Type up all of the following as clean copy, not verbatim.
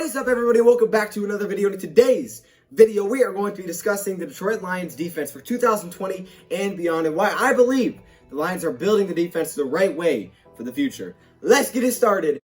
What is up, everybody? Welcome back to another video. In today's video, we are going to be discussing the Detroit Lions defense for 2020 and beyond, and why I believe the Lions are building the defense the right way for the future. Let's get it started.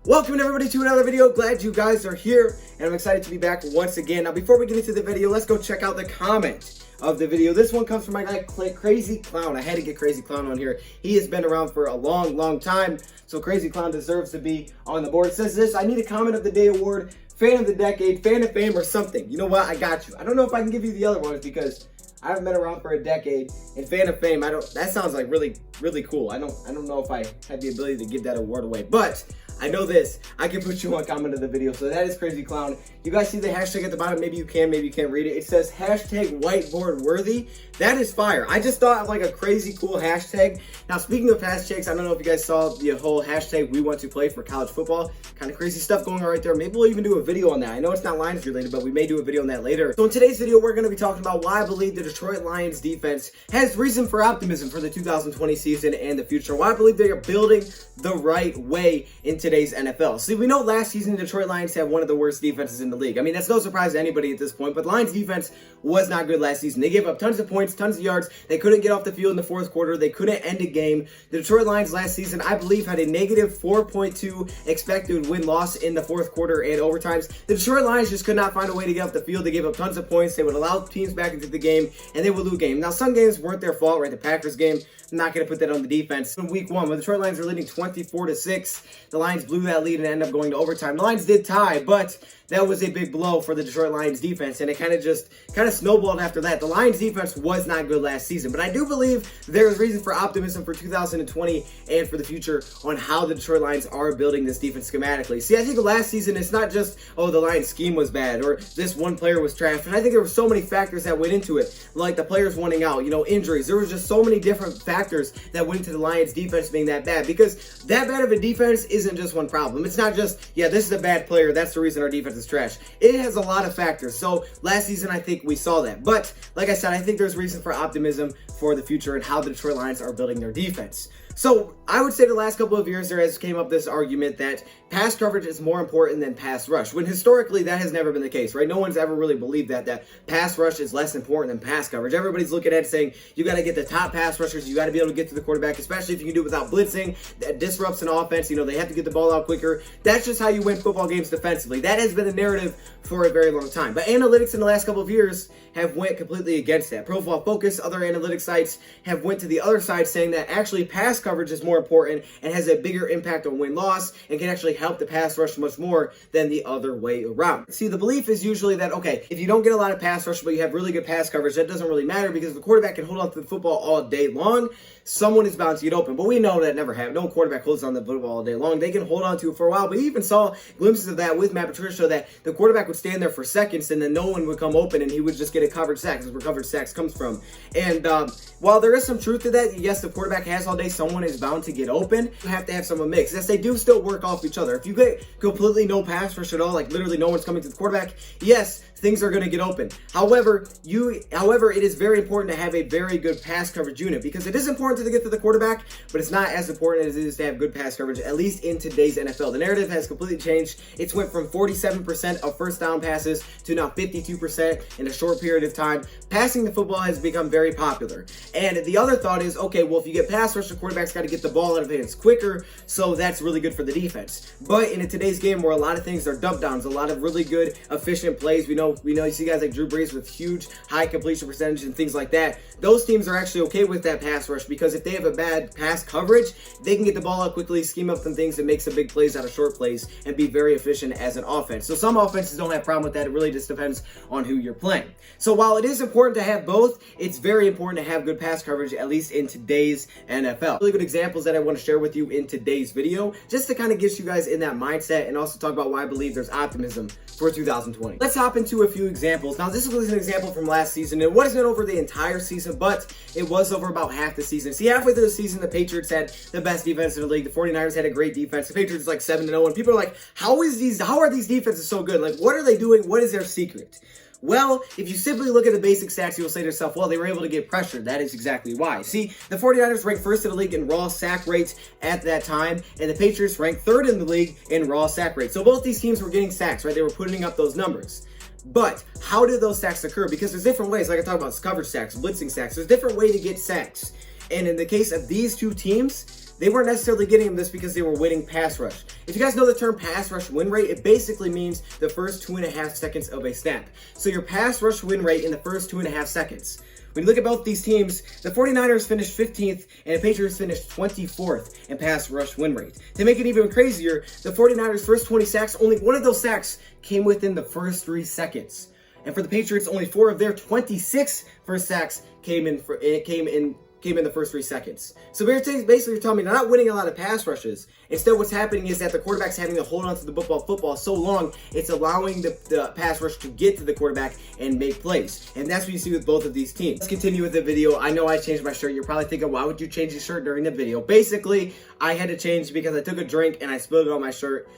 Welcome everybody to another video. Glad you guys are here, and I'm excited to be back once again. Now, before we get into the video, let's go check out the comment of the video. This one comes from my guy Crazy Clown. I had to get Crazy Clown on here. He has been around for a long time, so Crazy Clown deserves to be on the board. It says this: I need a comment of the day award, fan of the decade, fan of fame, or something. You know what? I got you. I don't know if I can give you the other ones because I haven't been around for a decade, and fan of fame, that sounds like really cool. I don't know if I have the ability to give that award away, but I know this: I can put you on comment of the video. So that is Crazy Clown. You guys see the hashtag at the bottom? Maybe you can, maybe you can't read it. It says hashtag whiteboard worthy. That is fire. I just thought of like a crazy cool hashtag. Now, speaking of hashtags, I don't know if you guys saw the whole hashtag we want to play for college football. Kind of crazy stuff going on right there. Maybe we'll even do a video on that. I know it's not Lions related, but we may do a video on that later. So in today's video, we're going to be talking about why I believe the Detroit Lions defense has reason for optimism for the 2020 season and the future. Why I believe they are building the right way in today's NFL. See, we know last season the Detroit Lions had one of the worst defenses in the league. I mean, that's no surprise to anybody at this point, but the Lions defense was not good last season. They gave up tons of points, tons of yards. They couldn't get off the field in the fourth quarter. They couldn't end a game. The Detroit Lions last season, I believe, had a negative 4.2 expected win-loss in the fourth quarter and overtimes. The Detroit Lions just could not find a way to get off the field. They gave up tons of points. They would allow teams back into the game, and they would lose games. Now, some games weren't their fault, right? The Packers game, I'm not going to put that on the defense. In week one, when the Detroit Lions were leading 24-6, the Lions blew that lead and ended up going to overtime. The Lions did tie, but that was a big blow for the Detroit Lions defense, and it kind of snowballed after that. The Lions defense was not good last season, but I do believe there is reason for optimism for 2020 and for the future on how the Detroit Lions are building this defense schematically. See, I think last season it's not just, oh, the Lions scheme was bad or this one player was trash, and I think there were so many factors that went into it, like the players wanting out, injuries. There was just so many different factors that went into the Lions defense being that bad, because that bad of a defense isn't just one problem. It's not just, yeah, this is a bad player, that's the reason our defense is trash. It has a lot of factors. So last season, I think we saw that. But like I said, I think there's reason for optimism for the future and how the Detroit Lions are building their defense. So I would say the last couple of years there has came up this argument that pass coverage is more important than pass rush, when historically that has never been the case, right? No one's ever really believed that pass rush is less important than pass coverage. Everybody's looking at it saying you got to get the top pass rushers, you got to be able to get to the quarterback, especially if you can do it without blitzing. That disrupts an offense. They have to get the ball out quicker. That's just how you win football games defensively. That has been the narrative for a very long time. But analytics in the last couple of years have went completely against that. Pro Football Focus, other analytics sites have went to the other side, saying that actually pass coverage is more important and has a bigger impact on win-loss and can actually help the pass rush much more than the other way around. See, the belief is usually that, okay, if you don't get a lot of pass rush, but you have really good pass coverage, that doesn't really matter because the quarterback can hold on to the football all day long. Someone is bound to get open, but we know that never happened. No quarterback holds on the football all day long. They can hold on to it for a while, but you even saw glimpses of that with Matt Patricia, that the quarterback would stand there for seconds and then no one would come open and he would just get a covered sack. That's where covered sacks comes from. And while there is some truth to that, yes, the quarterback has all day, someone is bound to get open. You have to have some mix. Yes, they do still work off each other. If you get completely no pass rush at all, like literally no one's coming to the quarterback, yes, things are going to get open. However, it is very important to have a very good pass coverage unit, because it is important to get to the quarterback, but it's not as important as it is to have good pass coverage, at least in today's NFL. The narrative has completely changed. It's went from 47% of first down passes to now 52% in a short period of time. Passing the football has become very popular. And the other thought is, okay, well, if you get pass rush, the quarterback's got to get the ball out of hands quicker, so that's really good for the defense. But in today's game where a lot of things are dump downs, a lot of really good, efficient plays, we know you see guys like Drew Brees with huge high completion percentage and things like that. Those teams are actually okay with that pass rush, because if they have a bad pass coverage, they can get the ball out quickly, scheme up some things, and make some big plays out of short plays and be very efficient as an offense. So some offenses don't have a problem with that. It really just depends on who you're playing. So while it is important to have both, it's very important to have good pass coverage, at least in today's NFL. Really good examples that I want to share with you in today's video, just to kind of get you guys in that mindset and also talk about why I believe there's optimism for 2020. Let's hop into a few examples. Now, this was an example from last season. It wasn't over the entire season, but it was over about half the season. See, halfway through the season, the Patriots had the best defense in the league. The 49ers had a great defense. The Patriots like 7-0, and people are like, how are these defenses so good? Like, what are they doing? What is their secret? Well, if you simply look at the basic stats, you'll say to yourself, well, they were able to get pressure. That is exactly why. See, the 49ers ranked first in the league in raw sack rates at that time, and the Patriots ranked third in the league in raw sack rates. So both these teams were getting sacks, right? They were putting up those numbers. But how did those sacks occur? Because there's different ways, like I talked about coverage sacks, blitzing sacks. There's different way to get sacks. And in the case of these two teams, they weren't necessarily getting them this because they were winning pass rush. If you guys know the term pass rush win rate, it basically means the first 2.5 seconds of a snap. So your pass rush win rate in the first 2.5 seconds. When you look at both these teams, the 49ers finished 15th and the Patriots finished 24th in pass rush win rate. To make it even crazier, the 49ers' first 20 sacks, only one of those sacks came within the first 3 seconds. And for the Patriots, only 4 of their 26 first sacks came in the first 3 seconds. So basically you're telling me they're not winning a lot of pass rushes. Instead, what's happening is that the quarterback's having to hold on to the football so long, it's allowing the pass rush to get to the quarterback and make plays. And that's what you see with both of these teams. Let's continue with the video. I know I changed my shirt. You're probably thinking, why would you change your shirt during the video? Basically, I had to change because I took a drink and I spilled it on my shirt.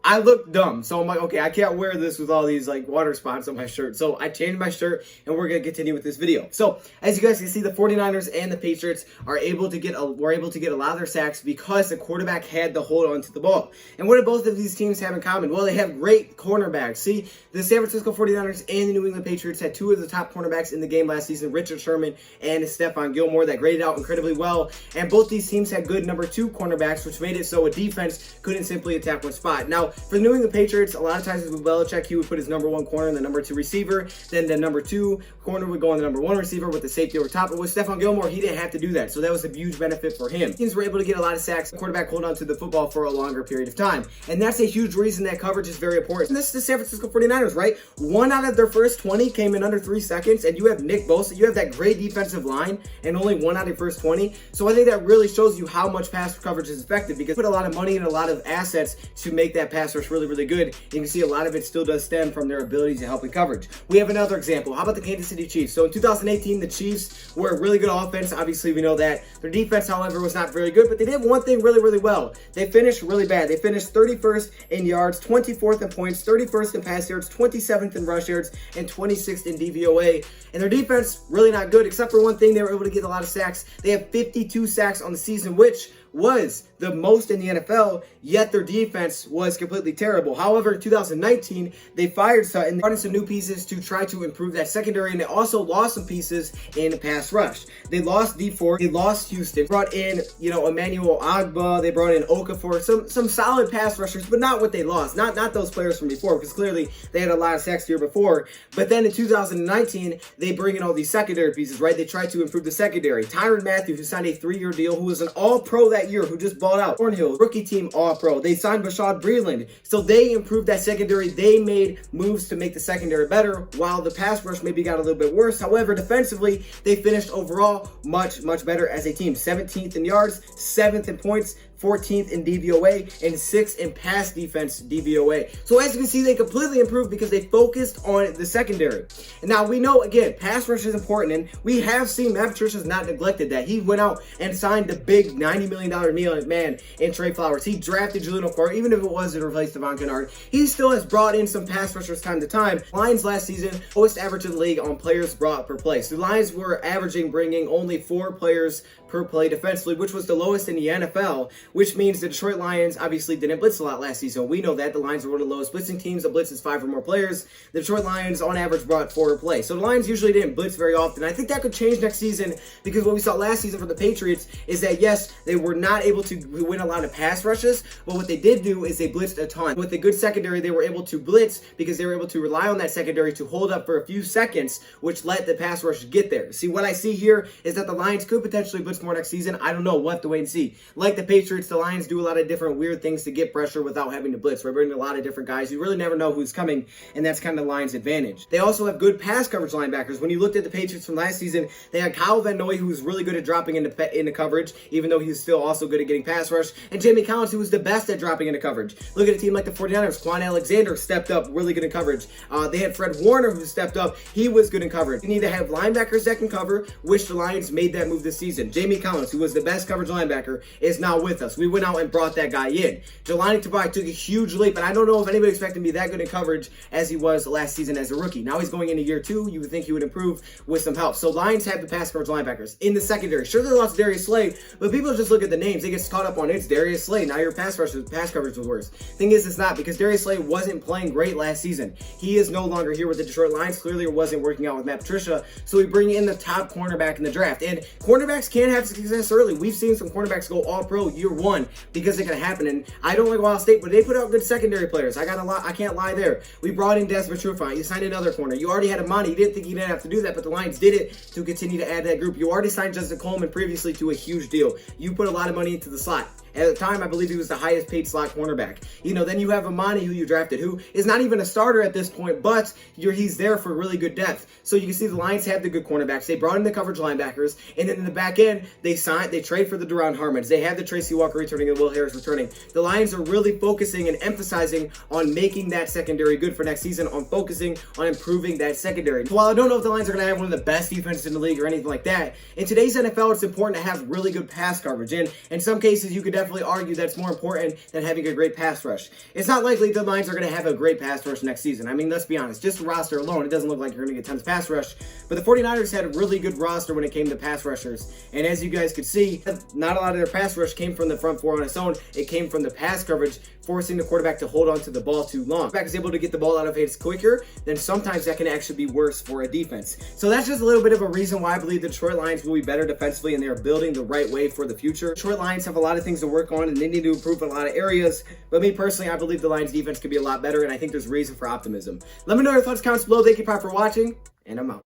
I look dumb, so I'm like, okay, I can't wear this with all these like water spots on my shirt. So I changed my shirt and we're going to continue with this video. So as you guys can see, the 49ers and the Patriots were able to get a lot of their sacks because the quarterback had to hold on to the ball. And what do both of these teams have in common? Well, they have great cornerbacks. See, the San Francisco 49ers and the New England Patriots had 2 of the top cornerbacks in the game last season, Richard Sherman and Stephon Gilmore, that graded out incredibly well. And both these teams had good number 2 cornerbacks, which made it so a defense couldn't simply attack one spot. Now, for the New England Patriots, a lot of times with Belichick, he would put his number 1 corner and the number 2 receiver. Then the number 2 corner would go on the number 1 receiver with the safety over top. But with Stephon Gilmore, he didn't have to do that. So that was a huge benefit for him. Teams were able to get a lot of sacks. The quarterback hold on to the football for a longer period of time. And that's a huge reason that coverage is very important. And this is the San Francisco 49ers, right? 1 out of their first 20 came in under 3 seconds. And you have Nick Bosa. You have that great defensive line and only 1 out of your first 20. So I think that really shows you how much pass coverage is effective because put a lot of money and a lot of assets to make that pass rush really, really good. And you can see a lot of it still does stem from their ability to help in coverage. We have another example. How about the Kansas City Chiefs? So in 2018, the Chiefs were a really good offense. Obviously, we know that. Their defense, however, was not very good, but they did one thing really, really well. They finished really bad. They finished 31st in yards, 24th in points, 31st in pass yards, 27th in rush yards, and 26th in DVOA. And their defense, really not good, except for one thing. They were able to get a lot of sacks. They have 52 sacks on the season, which was the most in the NFL, yet their defense was completely terrible. However, in 2019, they fired Sutton, brought in some new pieces to try to improve that secondary, and they also lost some pieces in the pass rush. They lost D Ford, they lost Houston, brought in, Emmanuel Agba, they brought in Okafor, some solid pass rushers, but not what they lost. Not those players from before, because clearly they had a lot of sacks the year before. But then in 2019, they bring in all these secondary pieces, right? They tried to improve the secondary. Tyrann Mathieu, who signed a 3-year deal, who was an all-pro that year, who just balled out. Thornhill, rookie team all-pro. They signed Bashaud Breeland. So they improved that secondary. They made moves to make the secondary better, while the pass rush maybe got a little bit worse. However, defensively, they finished overall much, much better as a team. 17th in yards, 7th in points, 14th in DVOA, and 6th in pass defense DVOA. So as you can see, they completely improved because they focused on the secondary. And now we know, again, pass rush is important, and we have seen Matt Patricia's not neglected that. He went out and signed the big $90 million man in Trey Flowers. He drafted Julian Okwara, even if it was to replace Devon Kennard. He still has brought in some pass rushers time to time. Lions last season, lowest average in the league on players brought per play. So the Lions were bringing only 4 players per play defensively, which was the lowest in the NFL, which means the Detroit Lions obviously didn't blitz a lot last season. We know that. The Lions were one of the lowest blitzing teams. The blitz is 5 or more players. The Detroit Lions, on average, brought 4 per play. So the Lions usually didn't blitz very often. I think that could change next season because what we saw last season for the Patriots is that, yes, they were not able to win a lot of pass rushes, but what they did do is they blitzed a ton. With a good secondary, they were able to blitz because they were able to rely on that secondary to hold up for a few seconds, which let the pass rush get there. See, what I see here is that the Lions could potentially blitz more next season. I don't know. We'll have to wait and see. Like the Patriots, the Lions do a lot of different weird things to get pressure without having to blitz. We're bringing a lot of different guys. You really never know who's coming, and that's kind of the Lions' advantage. They also have good pass coverage linebackers. When you looked at the Patriots from last season, they had Kyle Van Noy, who's really good at dropping into coverage, even though he's still also good at getting pass rush, and Jamie Collins, who was the best at dropping into coverage. Look at a team like the 49ers. Quan Alexander stepped up, really good in coverage. They had Fred Warner, who stepped up. He was good in coverage. You need to have linebackers that can cover, which the Lions made that move this season. Jamie Jamie Collins, who was the best coverage linebacker, is now with us. We went out and brought that guy in. Jelani Tavai took a huge leap, and I don't know if anybody expected him to be that good in coverage as he was last season as a rookie. Now he's going into year 2. You would think he would improve with some help. So Lions have the pass coverage linebackers. In the secondary, sure, they lost Darius Slay, but people just look at the names. They get caught up on it's Darius Slay. Now your pass coverage was worse. Thing is, it's not, because Darius Slay wasn't playing great last season. He is no longer here with the Detroit Lions. Clearly it wasn't working out with Matt Patricia, so we bring in the top cornerback in the draft. And cornerbacks can have success early. We've seen some cornerbacks go all pro year 1 because it can happen. And I don't like Ohio State, but they put out good secondary players. I can't lie there. We brought in Desmond Trufant. You signed another corner. You already had Amani. You didn't think you didn't have to do that, but the Lions did it to continue to add that group. You already signed Justin Coleman previously to a huge deal. You put a lot of money into the slot. At the time, I believe he was the highest paid slot cornerback. Then you have Amani, who you drafted, who is not even a starter at this point, but he's there for really good depth. So you can see the Lions have the good cornerbacks. They brought in the coverage linebackers, and then in the back end, they trade for the Duron Harmons. They have the Tracy Walker returning and Will Harris returning. The Lions are really focusing and emphasizing on making that secondary good for next season, on focusing on improving that secondary. So while I don't know if the Lions are going to have one of the best defenses in the league or anything like that, in today's NFL, it's important to have really good pass coverage. And in some cases, you could definitely argue that's more important than having a great pass rush. It's not likely the Lions are going to have a great pass rush next season. I mean, let's be honest. Just the roster alone, it doesn't look like you're going to get tons of pass rush. But the 49ers had a really good roster when it came to pass rushers. And as you guys could see, not a lot of their pass rush came from the front four on its own. It came from the pass coverage, forcing the quarterback to hold on to the ball too long. If the quarterback is able to get the ball out of hands quicker, then sometimes that can actually be worse for a defense. So that's just a little bit of a reason why I believe the Detroit Lions will be better defensively, and they are building the right way for the future. Detroit Lions have a lot of things to work on, and they need to improve in a lot of areas. But me personally, I believe the Lions defense could be a lot better, and I think there's reason for optimism. Let me know your thoughts, comments below. Thank you for watching, and I'm out.